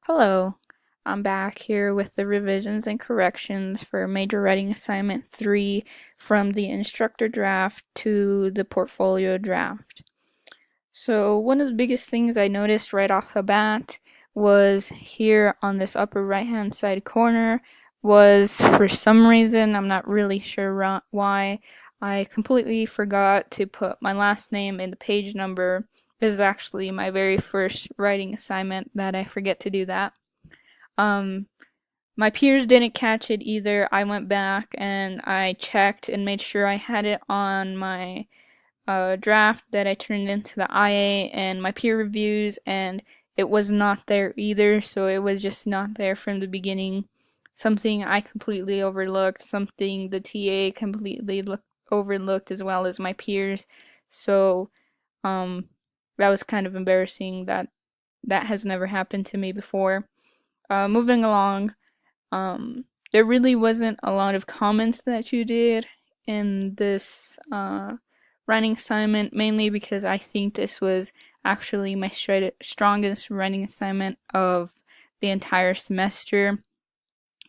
Hello, I'm back here with the revisions and corrections for Major Writing Assignment 3 from the instructor draft to the portfolio draft. So, one of the biggest things I noticed right off the bat was here on this upper right hand side corner was for some reason, I'm not really sure why, I completely forgot to put my last name in the page number. This is actually my very first writing assignment that I forget to do that. Um, my peers didn't catch it either. I went back and I checked and made sure I had it on my draft that I turned into the IA and my peer reviews, and it was not there either. So it was just not there from the beginning. Something I completely overlooked, something the TA completely overlooked, as well as my peers. So, um, that was kind of embarrassing. That has never happened to me before. Moving along, there really wasn't a lot of comments that you did in this writing assignment, mainly because I think this was actually my strongest writing assignment of the entire semester.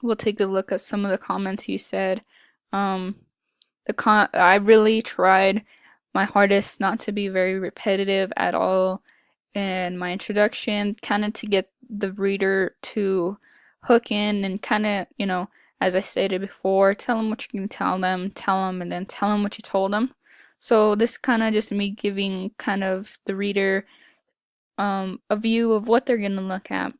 We'll take a look at some of the comments you said. Um, I really tried my hardest not to be very repetitive at all in my introduction, kind of to get the reader to hook in and kind of, as I stated before, tell them what you're going to tell them, and then tell them what you told them. So this kind of just me giving kind of the reader a view of what they're going to look at.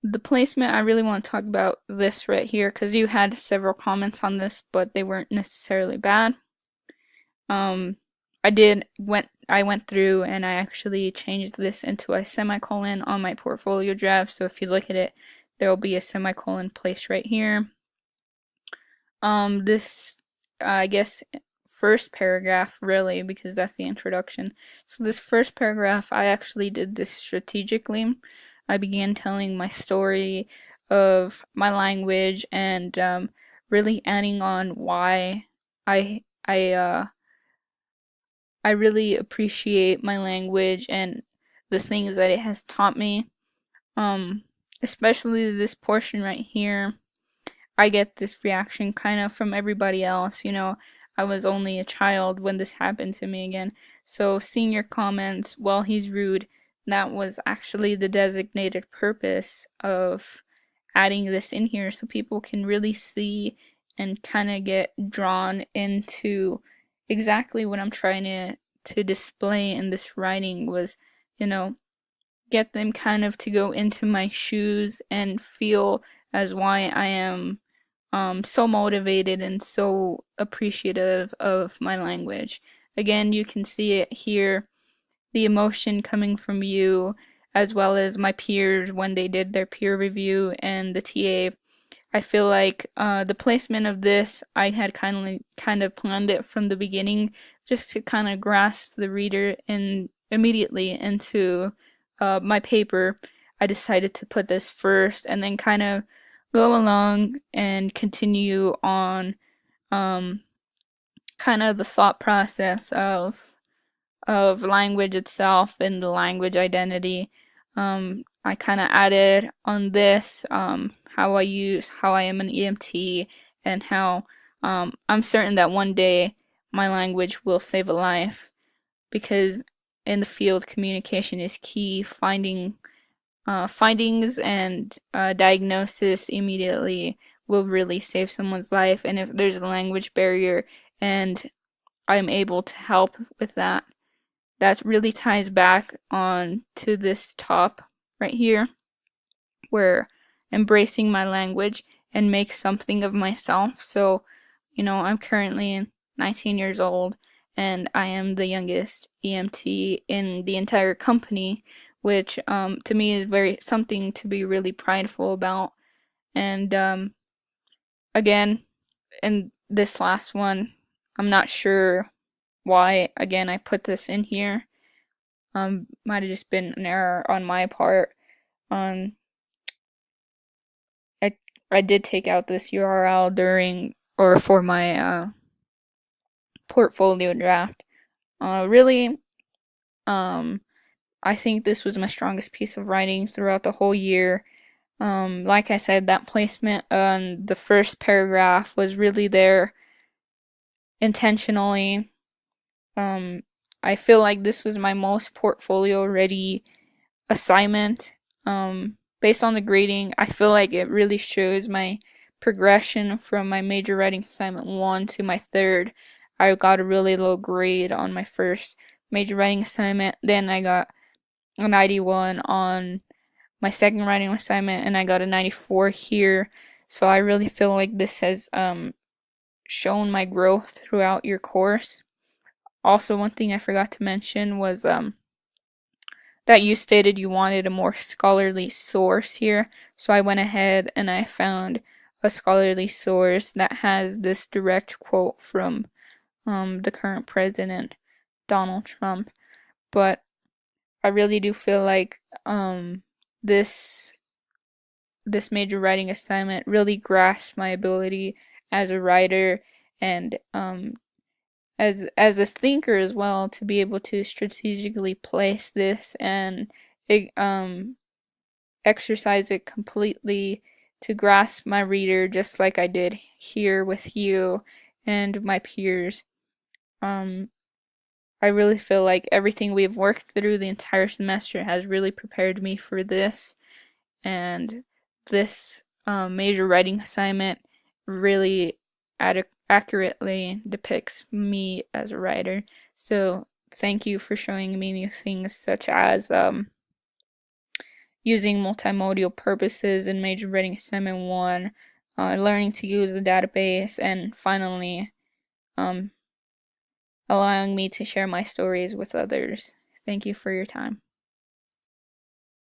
The placement, I really want to talk about this right here because you had several comments on this, but they weren't necessarily bad. Um, I went through and I actually changed this into a semicolon on my portfolio draft. So if you look at it, there will be a semicolon placed right here. This, I guess, first paragraph really, because that's the introduction. So this first paragraph, I actually did this strategically. I began telling my story of my language and really adding on why I I uh I really appreciate my language and the things that it has taught me. Um, Especially this portion right here. I get this reaction kind of from everybody else. I was only a child when this happened to me again. So seeing your comments, well, he's rude, that was actually the designated purpose of adding this in here so people can really see and kind of get drawn into exactly what I'm trying to display in this writing was, you know, get them kind of to go into my shoes and feel as why I am so motivated and so appreciative of my language. Again, you can see it here, the emotion coming from you, as well as my peers when they did their peer review and the TA. I feel like the placement of this, I had kind of planned it from the beginning, just to kind of grasp the reader in immediately into my paper. I decided to put this first, and then kind of go along and continue on um, kind of the thought process of language itself and the language identity. I kind of added on this how I am an EMT, and how I'm certain that one day my language will save a life, because in the field communication is key. Findings and diagnosis immediately will really save someone's life, and if there's a language barrier and I'm able to help with that, that really ties back on to this top right here, where embracing my language and make something of myself. So, I'm currently 19 years old and I am the youngest EMT in the entire company, which to me is very something to be really prideful about. And again, in this last one, I'm not sure why again I put this in here. Might have just been an error on my part. Um, I I did take out this URL during or for my portfolio draft. Really, um, I think this was my strongest piece of writing throughout the whole year. Like I said, that placement on the first paragraph was really there intentionally. Um, I feel like this was my most portfolio ready assignment. Based on the grading, I feel like it really shows my progression from my major writing assignment 1 to my third. I got a really low grade on my first major writing assignment. Then I got a 91 on my second writing assignment, and I got a 94 here. So I really feel like this has shown my growth throughout your course. Also, one thing I forgot to mention was that you stated you wanted a more scholarly source here. So I went ahead and I found a scholarly source that has this direct quote from the current president, Donald Trump. But I really do feel like this this major writing assignment really grasped my ability as a writer and as a thinker as well, to be able to strategically place this and exercise it completely to grasp my reader, just like I did here with you and my peers. Um, I really feel like everything we've worked through the entire semester has really prepared me for this, and this major writing assignment really accurately depicts me as a writer. So thank you for showing me new things such as using multimodal purposes in major writing assignment 1, learning to use the database, and finally um, allowing me to share my stories with others. Thank you for your time.